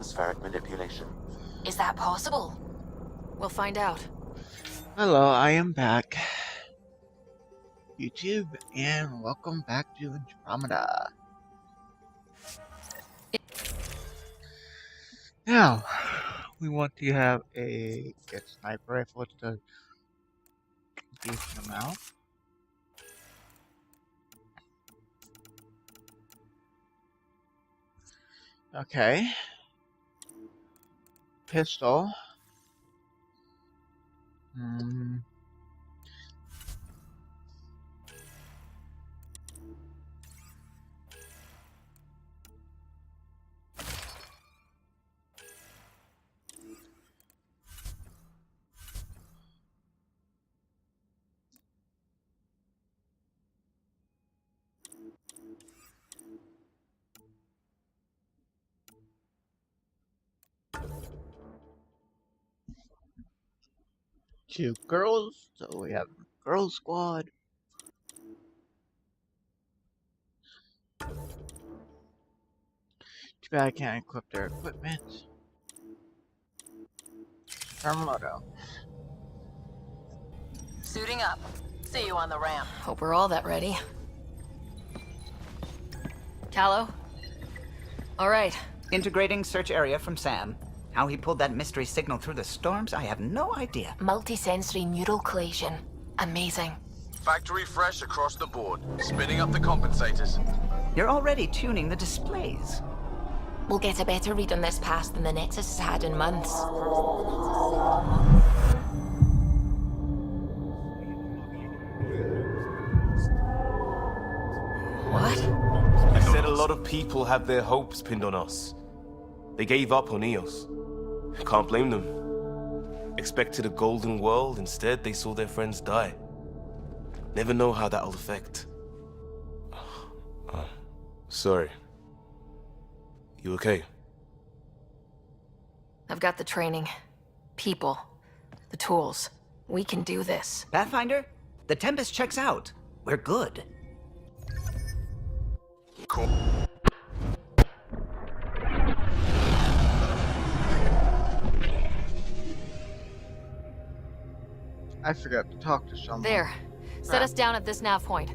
atmospheric manipulation. Is that possible? We'll find out. Hello, I am back, YouTube, and welcome back to Andromeda. Now, we want to have a good sniper rifle to decent amount. Okay. Pistol. 2 girls, so we have girl squad. Too bad I can't equip their equipment. Termoto. Suiting up. See you on the ramp. Hope we're all that ready. Callow? All right. Integrating search area from Sam. How he pulled that mystery signal through the storms, I have no idea. Multisensory neural collation. Amazing. Factory fresh across the board. Spinning up the compensators. You're already tuning the displays. We'll get a better read on this pass than the Nexus has had in months. What? I said a lot of people have their hopes pinned on us. They gave up on Eos. Can't blame them. Expected a golden world, instead they saw their friends die. Never know how that'll affect. Sorry. You okay? I've got the training. People. The tools. We can do this. Pathfinder, the Tempest checks out. We're good. Cool. I forgot to talk to someone. There. Set us down at this nav point.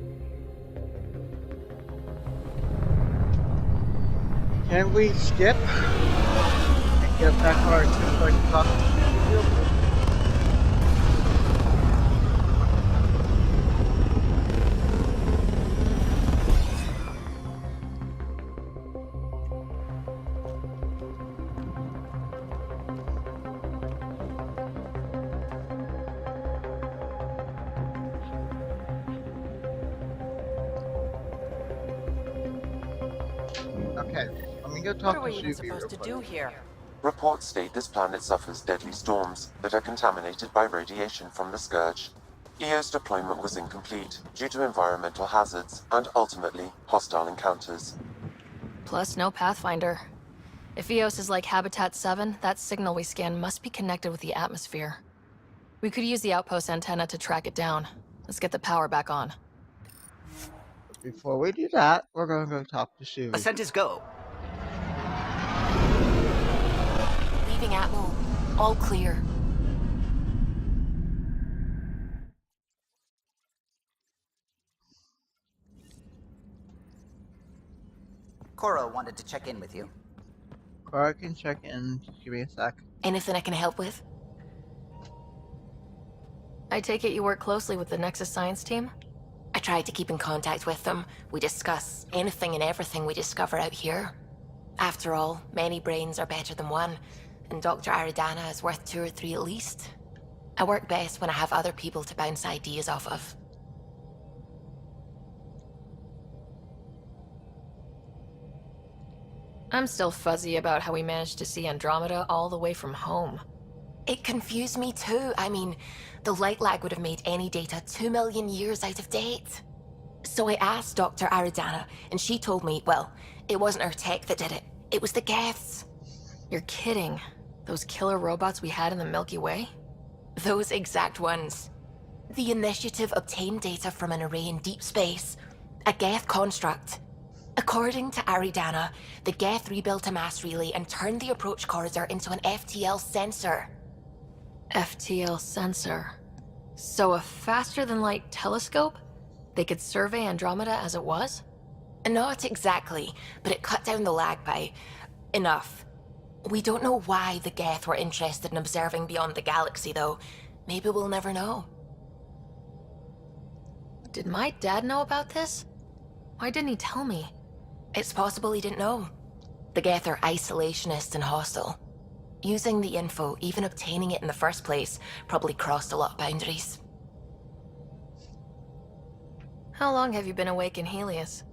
Can we skip and get back to our ship so I can talk to you? Okay, let me go talk to Subi real quick. Here? Reports state this planet suffers deadly storms that are contaminated by radiation from the Scourge. EO's deployment was incomplete due to environmental hazards and ultimately hostile encounters. Plus, no Pathfinder. If Eos is like Habitat 7, that signal we scan must be connected with the atmosphere. We could use the outpost antenna to track it down. Let's get the power back on. Before we do that, we're going to go talk to Subi. Ascent is go. Leaving Atmo. All clear. Cora wanted to check in with you. Cora can check in. Just give me a sec. Anything I can help with? I take it you work closely with the Nexus science team? I try to keep in contact with them. We discuss anything and everything we discover out here. After all, many brains are better than one, and Dr. Aridana is worth 2 or 3 at least. I work best when I have other people to bounce ideas off of. I'm still fuzzy about how we managed to see Andromeda all the way from home. It confused me too. I mean, the light lag would have made any data 2 million years out of date. So I asked Dr. Aridana, and she told me, well, it wasn't her tech that did it. It was the Geths. You're kidding. Those killer robots we had in the Milky Way? Those exact ones. The Initiative obtained data from an array in deep space. A Geth construct. According to Aridana, the Geth rebuilt a mass relay and turned the approach corridor into an FTL sensor. FTL sensor? So a faster-than-light telescope? They could survey Andromeda as it was? Not exactly, but it cut down the lag by enough. We don't know why the Geth were interested in observing beyond the galaxy, though. Maybe we'll never know. Did my dad know about this? Why didn't he tell me? It's possible he didn't know. The Geth are isolationist and hostile. Using the info, even obtaining it in the first place, probably crossed a lot of boundaries. How long have you been awake in Helios?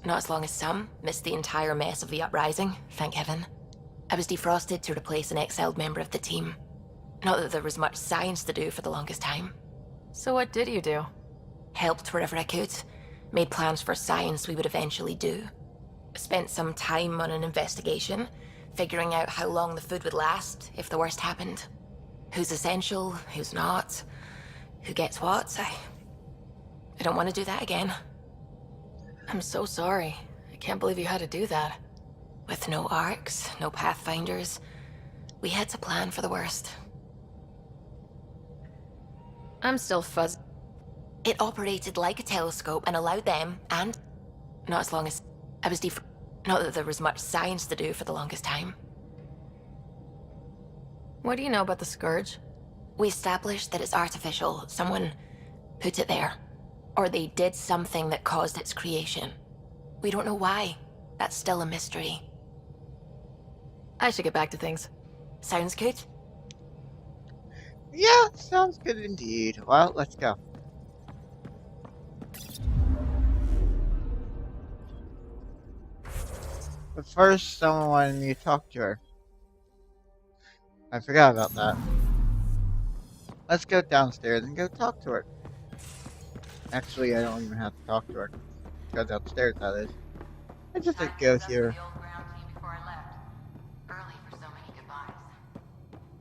Not as long as some. Missed the entire mess of the uprising, thank heaven. I was defrosted to replace an exiled member of the team. Not that there was much science to do for the longest time. So what did you do? Helped wherever I could. Made plans for science we would eventually do. Spent some time on an investigation, figuring out how long the food would last if the worst happened. Who's essential, who's not, who gets what. I don't want to do that again. I'm so sorry. I can't believe you had to do that. With no arcs, no pathfinders, we had to plan for the worst. I'm still fuzzy. It operated like a telescope and allowed them, and not as long as I was not that there was much science to do for the longest time. What do you know about the Scourge? We established that it's artificial. Someone put it there. Or they did something that caused its creation. We don't know why. That's still a mystery. I should get back to things. Sounds good? Yeah, sounds good indeed. Well, let's go. But first, someone wanted me to talk to her. I forgot about that. Let's go downstairs and go talk to her. Actually, I don't even have to talk to her. Go downstairs, that is. I just have to go here.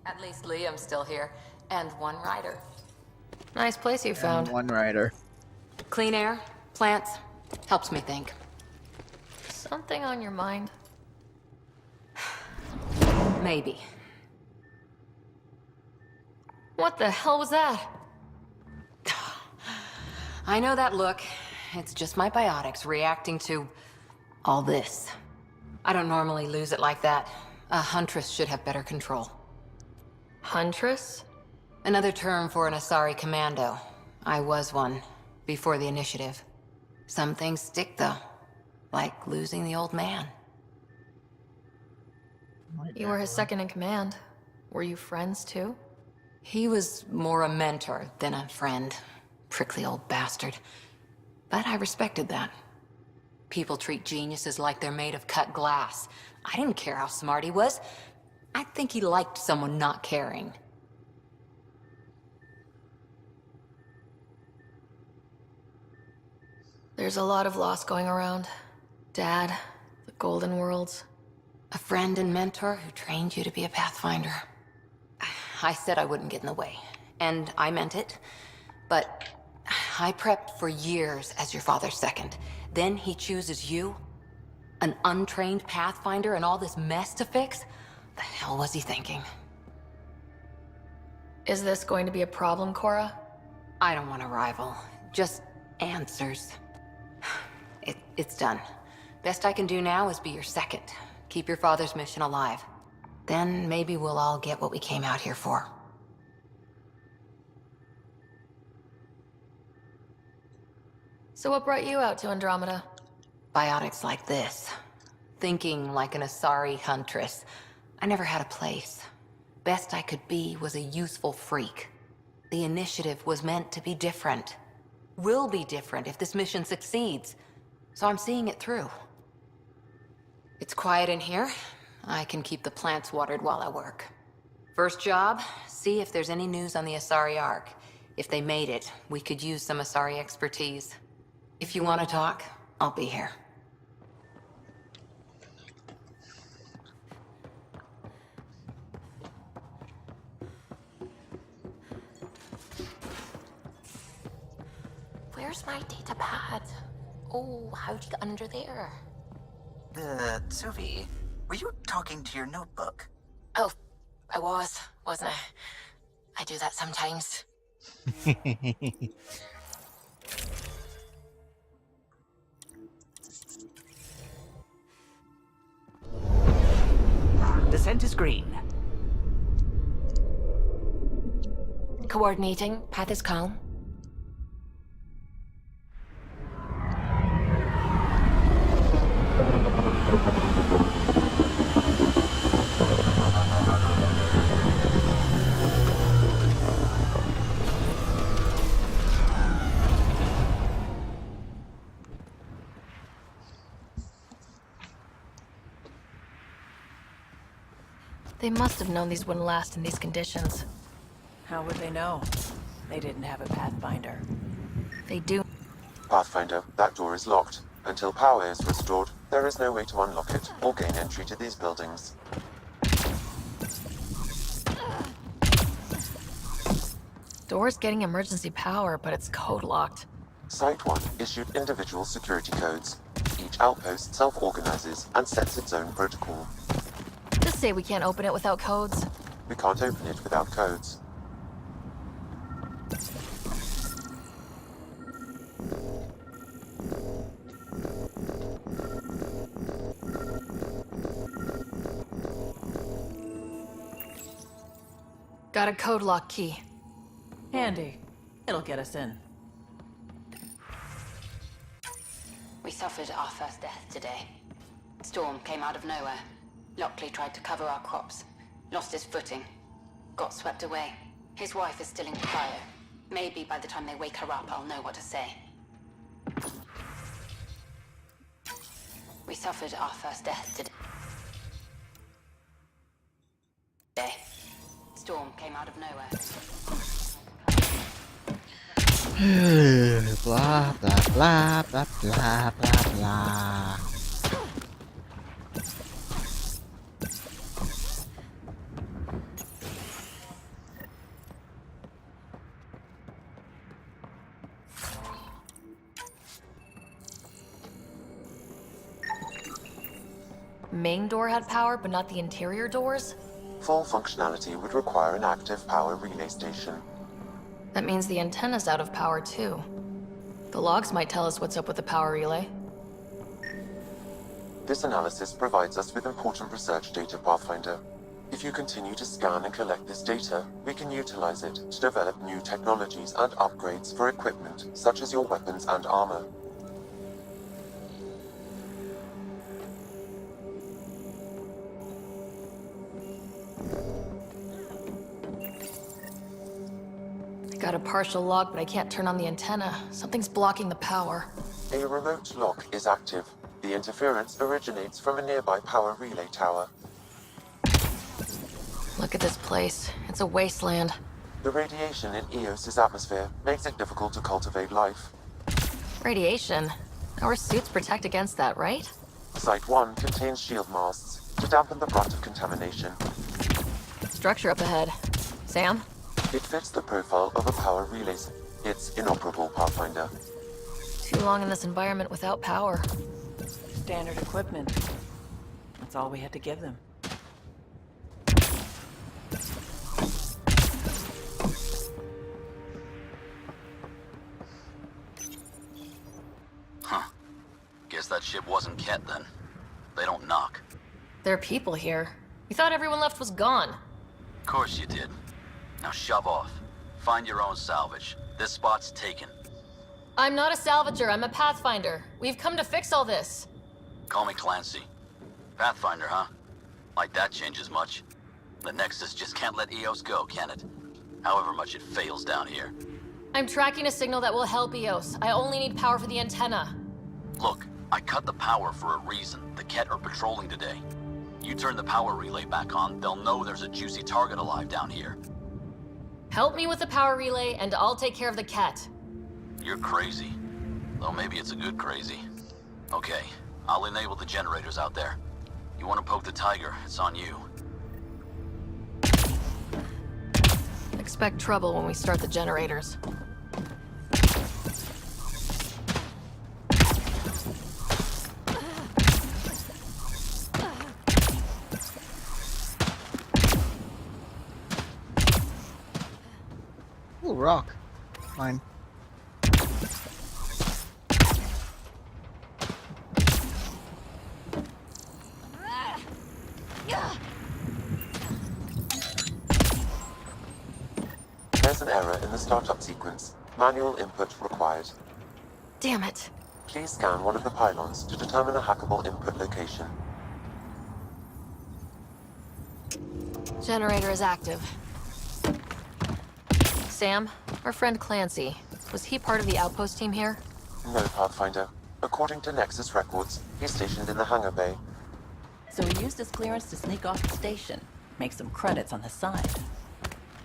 At least Liam's still here. And one rider. Nice place you found. And one rider. Clean air, plants, helps me think. Something on your mind? Maybe. What the hell was that? I know that look. It's just my biotics reacting to all this. I don't normally lose it like that. A huntress should have better control. Huntress? Another term for an Asari commando. I was one, before the initiative. Some things stick, though. Like losing the old man. You were his second in command. Were you friends, too? He was more a mentor than a friend. Prickly old bastard. But I respected that. People treat geniuses like they're made of cut glass. I didn't care how smart he was. I think he liked someone not caring. There's a lot of loss going around. Dad, the Golden Worlds. A friend and mentor who trained you to be a Pathfinder. I said I wouldn't get in the way, and I meant it. But I prepped for years as your father's second. Then he chooses you? An untrained Pathfinder and all this mess to fix? The hell was he thinking? Is this going to be a problem, Cora? I don't want a rival. Just answers. It's done. Best I can do now is be your second. Keep your father's mission alive. Then maybe we'll all get what we came out here for. So what brought you out to Andromeda? Biotics like this. Thinking like an Asari huntress. I never had a place. Best I could be was a useful freak. The initiative was meant to be different. Will be different if this mission succeeds. So I'm seeing it through. It's quiet in here. I can keep the plants watered while I work. First job, see if there's any news on the Asari Ark. If they made it, we could use some Asari expertise. If you want to talk, I'll be here. Where's my data pad? Oh, how'd you get under there? Suvi, were you talking to your notebook? Oh, I wasn't I? I do that sometimes. Descent is green. Coordinating. Path is calm. They must have known these wouldn't last in these conditions. How would they know? They didn't have a Pathfinder. They do. Pathfinder, that door is locked. Until power is restored, there is no way to unlock it or gain entry to these buildings. Door's getting emergency power, but it's code locked. Site 1 issued individual security codes. Each outpost self-organizes and sets its own protocol. Just say we can't open it without codes. We can't open it without codes. Got a code lock key. Handy. It'll get us in. We suffered our first death today. Storm came out of nowhere. Lockley tried to cover our crops. Lost his footing. Got swept away. His wife is still in cryo. Maybe by the time they wake her up, I'll know what to say. We suffered our first death today. Storm came out of nowhere. Blah, blah, blah, blah, blah, blah, blah. Main door had power, but not the interior doors? Full functionality would require an active power relay station. That means the antenna's out of power too. The logs might tell us what's up with the power relay. This analysis provides us with important research data, Pathfinder. If you continue to scan and collect this data, we can utilize it to develop new technologies and upgrades for equipment, such as your weapons and armor. I got a partial log, but I can't turn on the antenna. Something's blocking the power. A remote lock is active. The interference originates from a nearby power relay tower. Look at this place. It's a wasteland. The radiation in Eos's atmosphere makes it difficult to cultivate life. Radiation. Our suits protect against that, right? Site 1 contains shield masts to dampen the brunt of contamination. Structure up ahead. Sam? It fits the profile of a power relay. It's inoperable, Pathfinder. Too long in this environment without power. Standard equipment. That's all we had to give them. Huh. Guess that ship wasn't Ket then. They don't knock. There are people here. We thought everyone left was gone. Of course you did. Now shove off. Find your own salvage. This spot's taken. I'm not a salvager, I'm a pathfinder. We've come to fix all this. Call me Clancy. Pathfinder, huh? Like that changes much. The Nexus just can't let Eos go, can it? However much it fails down here. I'm tracking a signal that will help Eos. I only need power for the antenna. Look, I cut the power for a reason. The Ket are patrolling today. You turn the power relay back on, they'll know there's a juicy target alive down here. Help me with the power relay, and I'll take care of the cat. You're crazy. Though maybe it's a good crazy. Okay, I'll enable the generators out there. You want to poke the tiger, it's on you. Expect trouble when we start the generators. rock. Fine. There's an error in the startup sequence. Manual input required. Damn it. Please scan one of the pylons to determine a hackable input location. Generator is active. Sam, our friend Clancy, was he part of the outpost team here? No, Pathfinder. According to Nexus records, he's stationed in the hangar bay. So he used his clearance to sneak off the station. Make some credits on the side.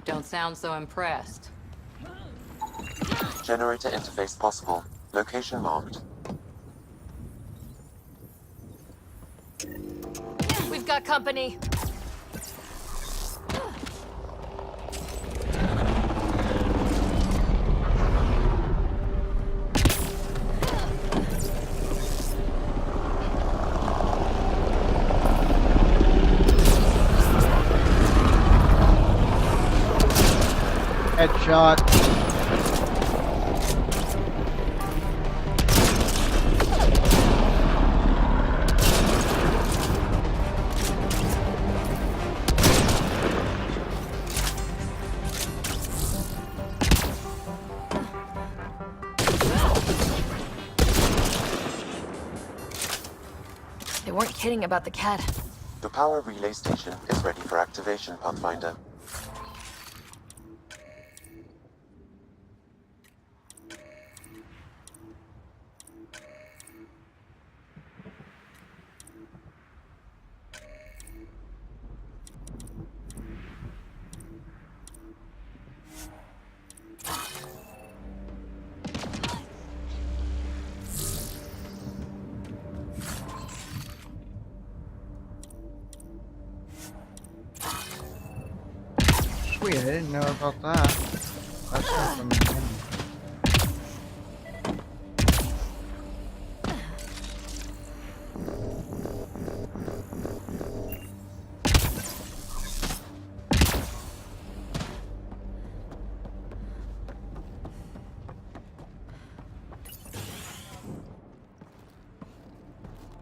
Don't sound so impressed. Generator interface possible. Location marked. We've got company. Headshot. They weren't kidding about the cat. The power relay station is ready for activation, Pathfinder. Sweet, I didn't know about that. That's something.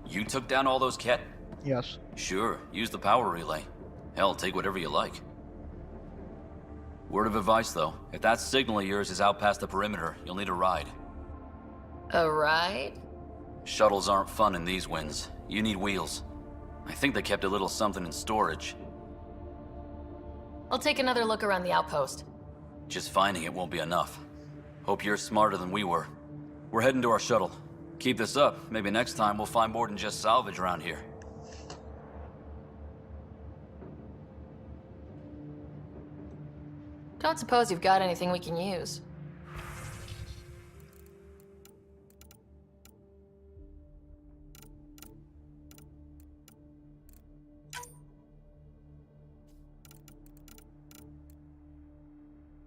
You took down all those Ket? Yes. Sure, use the power relay. Hell, take whatever you like. Word of advice, though. If that signal of yours is out past the perimeter, you'll need a ride. A ride? Shuttles aren't fun in these winds. You need wheels. I think they kept a little something in storage. I'll take another look around the outpost. Just finding it won't be enough. Hope you're smarter than we were. We're heading to our shuttle. Keep this up. Maybe next time we'll find more than just salvage around here. Don't suppose you've got anything we can use.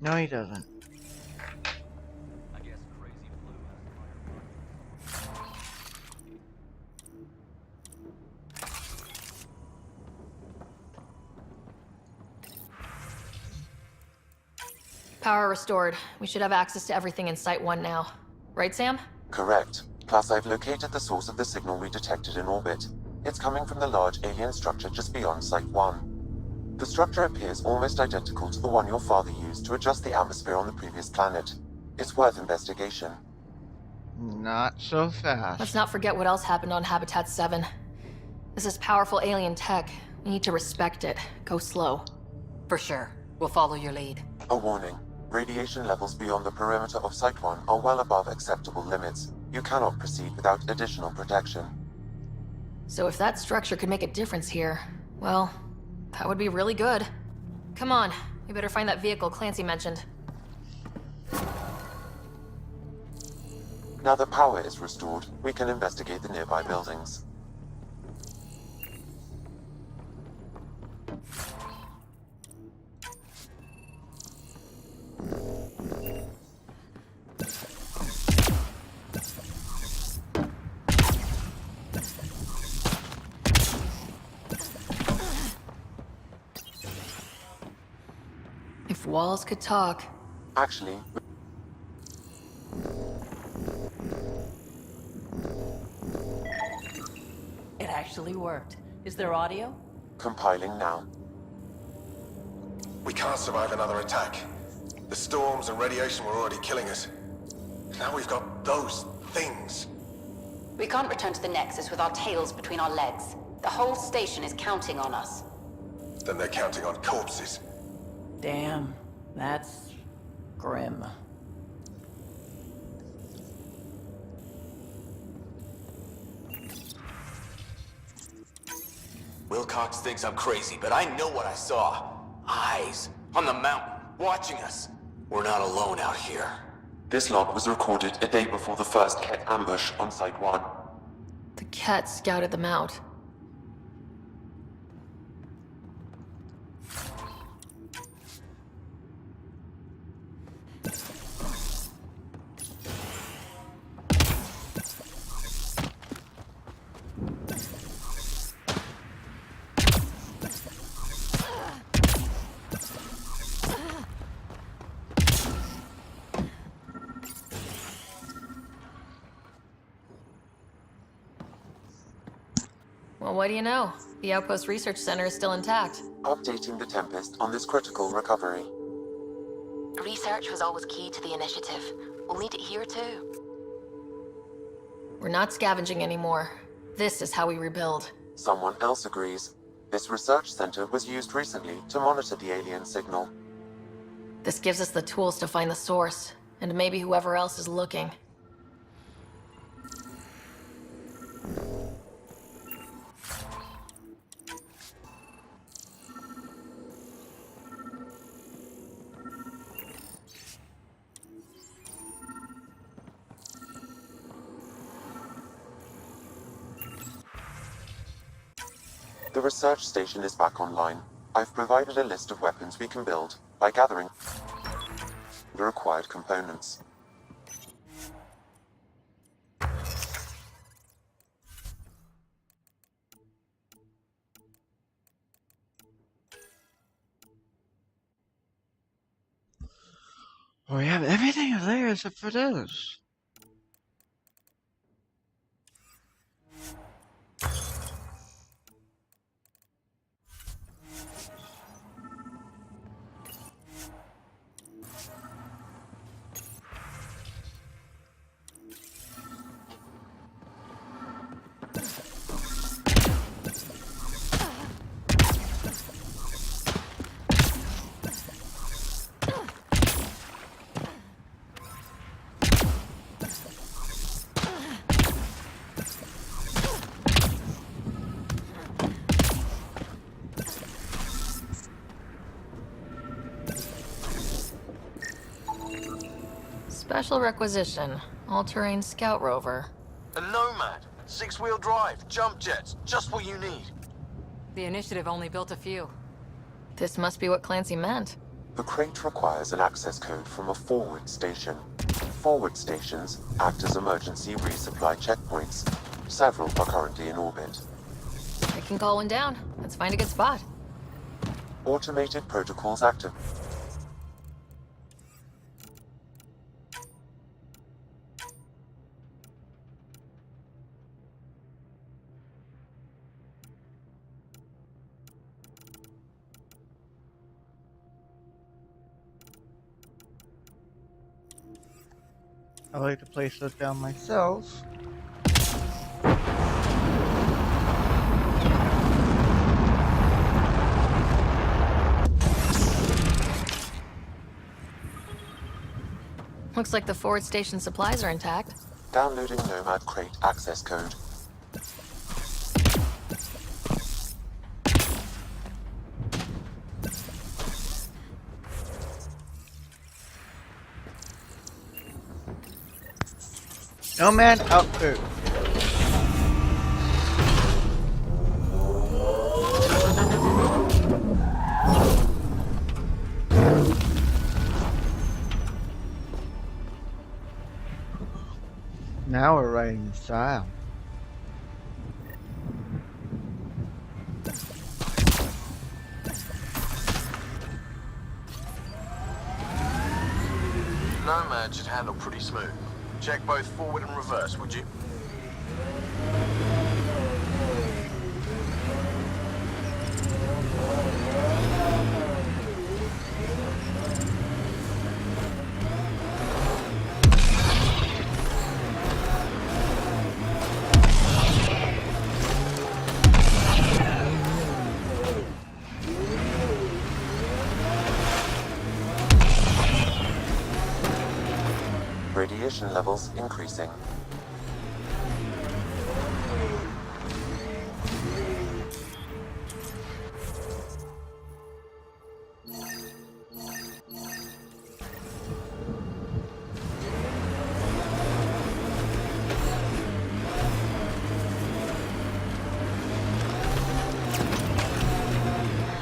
No, he doesn't. I guess Crazy Blue Power restored. We should have access to everything in Site 1 now. Right, Sam? Correct. Plus, I've located the source of the signal we detected in orbit. It's coming from the large alien structure just beyond Site 1. The structure appears almost identical to the one your father used to adjust the atmosphere on the previous planet. It's worth investigation. Not so fast. Let's not forget what else happened on Habitat 7. This is powerful alien tech. We need to respect it. Go slow. For sure. We'll follow your lead. A warning. Radiation levels beyond the perimeter of Site 1 are well above acceptable limits. You cannot proceed without additional protection. So if that structure could make a difference here, well, that would be really good. Come on, we better find that vehicle Clancy mentioned. Now that power is restored, we can investigate the nearby buildings. If walls could talk, Actually, It actually worked. Is there audio? compiling now. We can't survive another attack. The storms and radiation were already killing us. Now we've got those things. We can't return to the Nexus with our tails between our legs. The whole station is counting on us. Then they're counting on corpses. Damn, that's grim. Wilcox thinks I'm crazy, but I know what I saw. Eyes on the mountain, watching us. We're not alone out here. This log was recorded a day before the first Ket ambush on Site 1. The cat scouted them out. Well, what do you know? The Outpost Research Center is still intact. Updating the Tempest on this critical recovery. Research was always key to the initiative. We'll need it here too. We're not scavenging anymore. This is how we rebuild. Someone else agrees. This research center was used recently to monitor the alien signal. This gives us the tools to find the source, and maybe whoever else is looking. The research station is back online. I've provided a list of weapons we can build by gathering the required components. We have everything there except for those. Special requisition. All-terrain scout rover. A Nomad, 6-wheel drive, jump jets, just what you need. The initiative only built a few. This must be what Clancy meant. The crate requires an access code from a forward station. Forward stations act as emergency resupply checkpoints. Several are currently in orbit. I can call one down. Let's find a good spot. Automated protocols active. I like to place those down myself. Looks like the forward station supplies are intact. Downloading Nomad crate access code. Nomad outfit. Now we're riding in style. smooth. Check both forward and reverse, would you? Radiation levels increasing.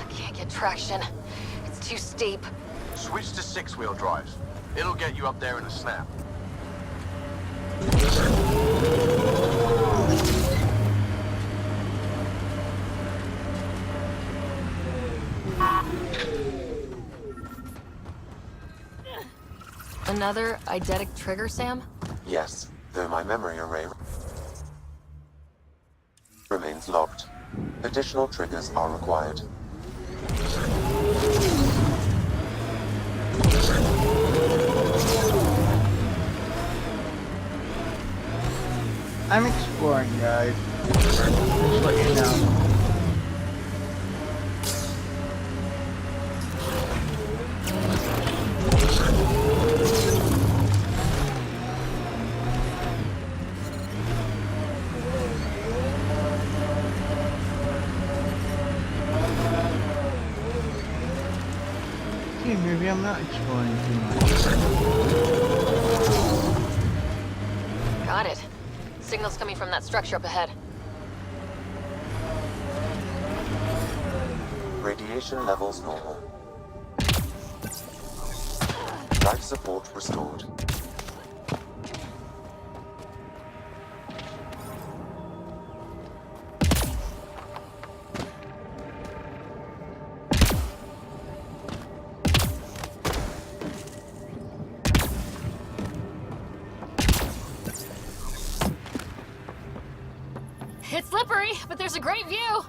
Can't get traction. It's too steep. Switch to six-wheel drive. It'll get you up there in a snap. Another eidetic trigger, Sam? Yes, though my memory array remains locked. Additional triggers are required. I'm exploring, guys. Just let you know. See, maybe I'm not exploring too much. Got it. Signal's coming from that structure up ahead. Radiation levels normal. Life support restored. It's slippery, but there's a great view.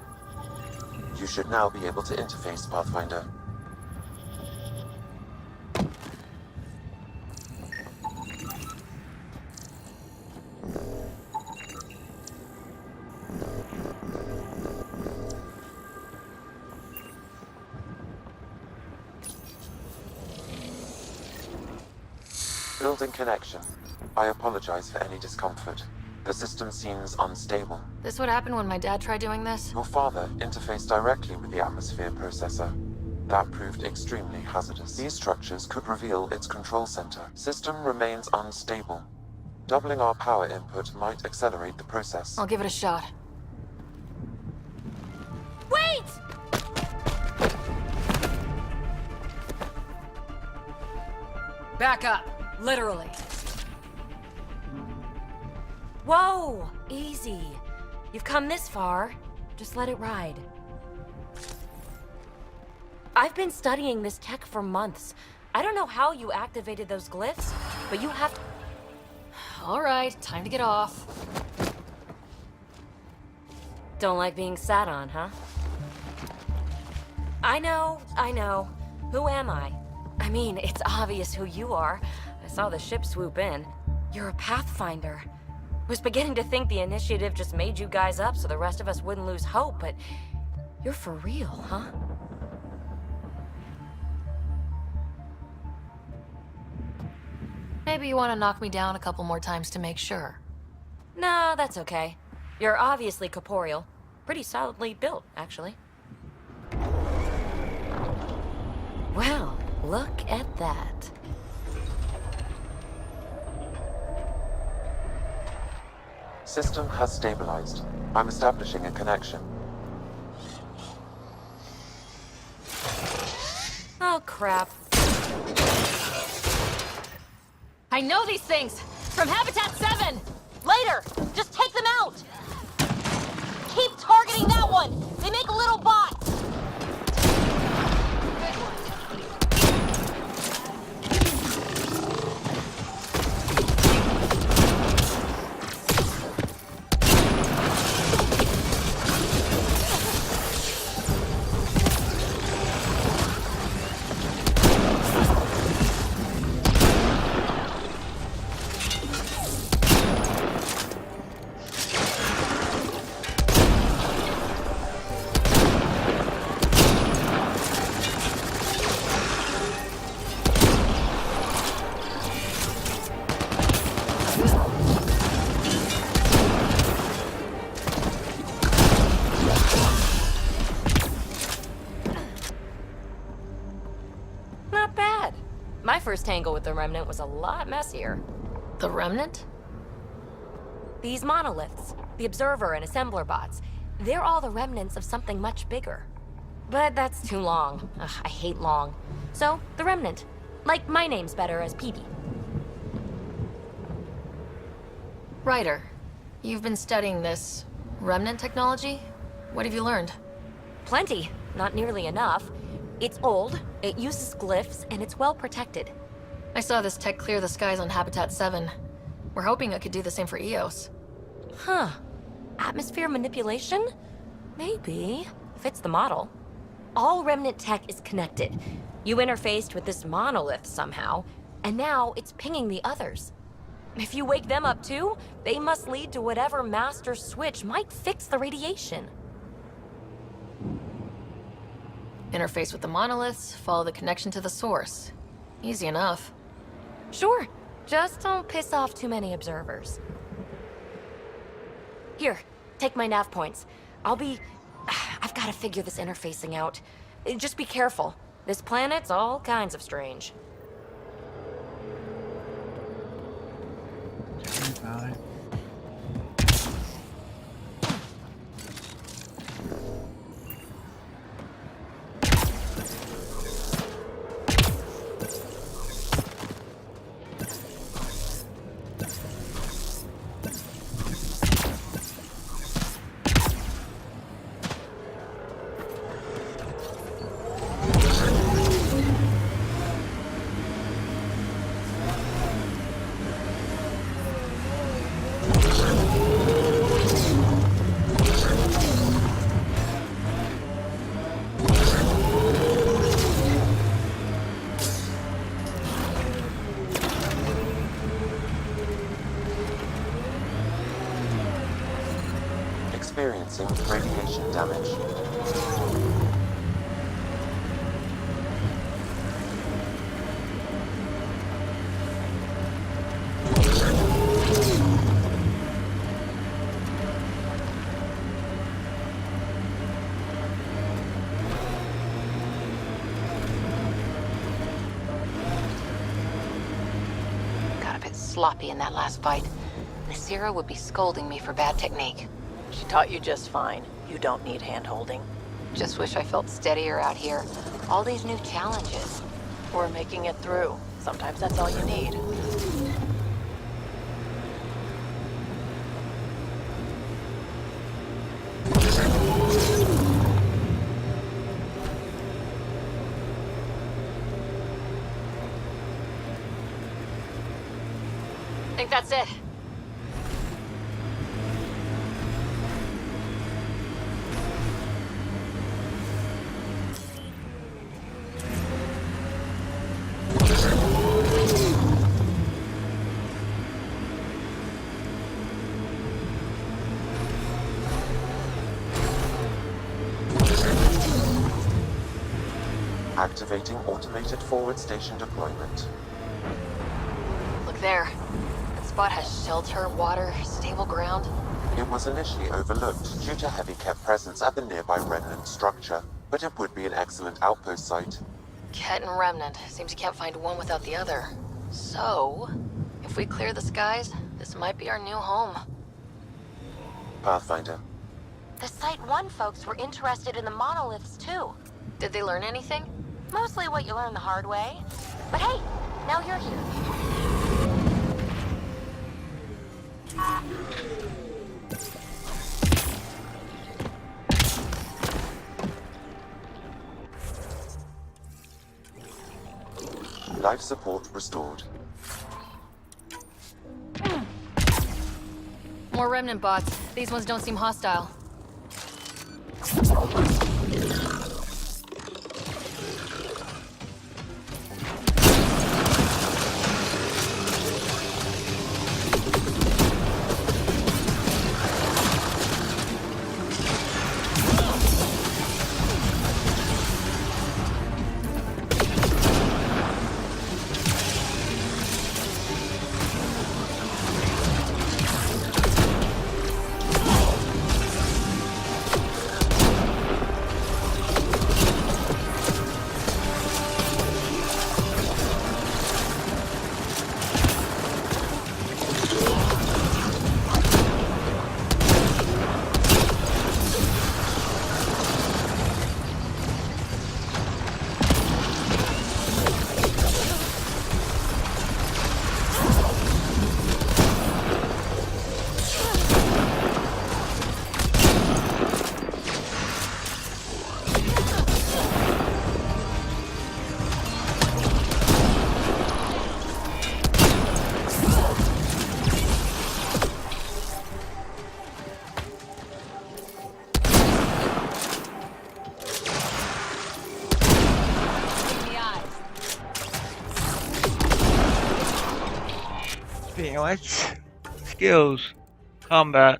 You should now be able to interface, Pathfinder. Building connection. I apologize for any discomfort. The system seems unstable. This would happen when my dad tried doing this? Your father interfaced directly with the atmosphere processor. That proved extremely hazardous. These structures could reveal its control center. System remains unstable. Doubling our power input might accelerate the process. I'll give it a shot. Wait! Back up. Literally. Whoa! Easy. You've come this far. Just let it ride. I've been studying this tech for months. I don't know how you activated those glyphs, but you have to... All right, time to get off. Don't like being sat on, huh? I know. Who am I? I mean, it's obvious who you are. I saw the ship swoop in. You're a Pathfinder. Was beginning to think the initiative just made you guys up so the rest of us wouldn't lose hope, but you're for real, huh? Maybe you want to knock me down a couple more times to make sure. No, that's okay. You're obviously corporeal. Pretty solidly built, actually. Well, look at that. System has stabilized. I'm establishing a connection. Oh, crap. I know these things! From Habitat 7! Later! Just take them out! Keep targeting that one! They make little bots! first tangle with the Remnant was a lot messier. The Remnant? These monoliths, the Observer and Assembler bots, they're all the remnants of something much bigger. But that's too long. Ugh, I hate long. So, the Remnant. Like, my name's better as Peebee. Ryder, you've been studying this Remnant technology? What have you learned? Plenty. Not nearly enough. It's old, it uses glyphs, and it's well protected. I saw this tech clear the skies on Habitat 7. We're hoping it could do the same for Eos. Huh. Atmosphere manipulation? Maybe. Fits the model. All Remnant tech is connected. You interfaced with this monolith somehow, and now it's pinging the others. If you wake them up too, they must lead to whatever master switch might fix the radiation. Interface with the monoliths, follow the connection to the source. Easy enough. Sure. Just don't piss off too many observers. Here, take my nav points. I've got to figure this interfacing out. Just be careful. This planet's all kinds of strange. About it. Experiencing radiation damage. Got a bit sloppy in that last fight. Nasira would be scolding me for bad technique. She taught you just fine. You don't need hand-holding. Just wish I felt steadier out here. All these new challenges. We're making it through. Sometimes that's all you need. Think that's it. Activating automated forward station deployment. Look there. That spot has shelter, water, stable ground. It was initially overlooked due to heavy kept presence at the nearby Remnant structure, but it would be an excellent outpost site. Ket and Remnant. Seems you can't find one without the other. So, if we clear the skies, this might be our new home. Pathfinder. The Site 1 folks were interested in the monoliths too. Did they learn anything? Mostly what you learn the hard way. But hey, now you're here. Life support restored. More Remnant bots. These ones don't seem hostile. Anyways, skills, combat.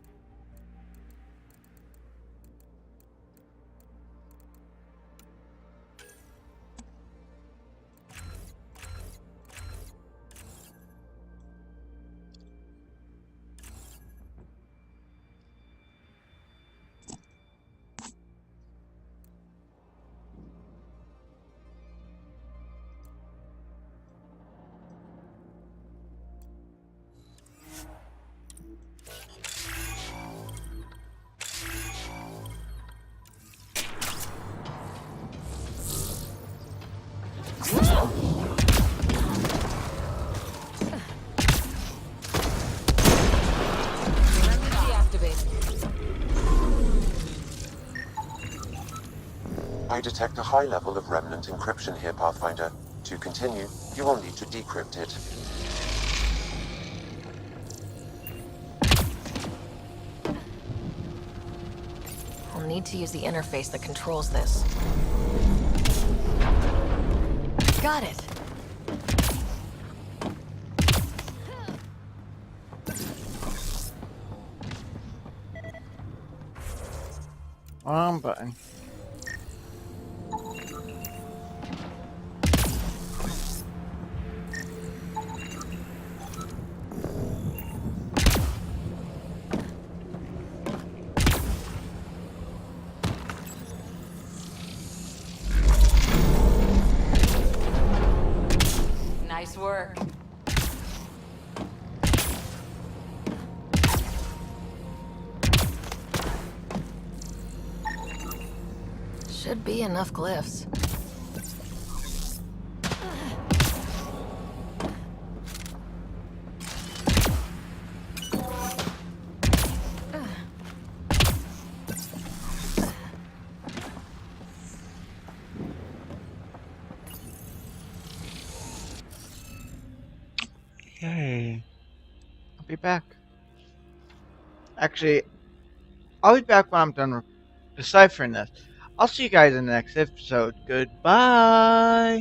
I detect a high level of remnant encryption here, Pathfinder. To continue, you will need to decrypt it. I'll need to use the interface that controls this. Got it. Wrong button. Nice work. Should be enough glyphs. Yay. I'll be back. Actually, I'll be back when I'm done deciphering this. I'll see you guys in the next episode. Goodbye.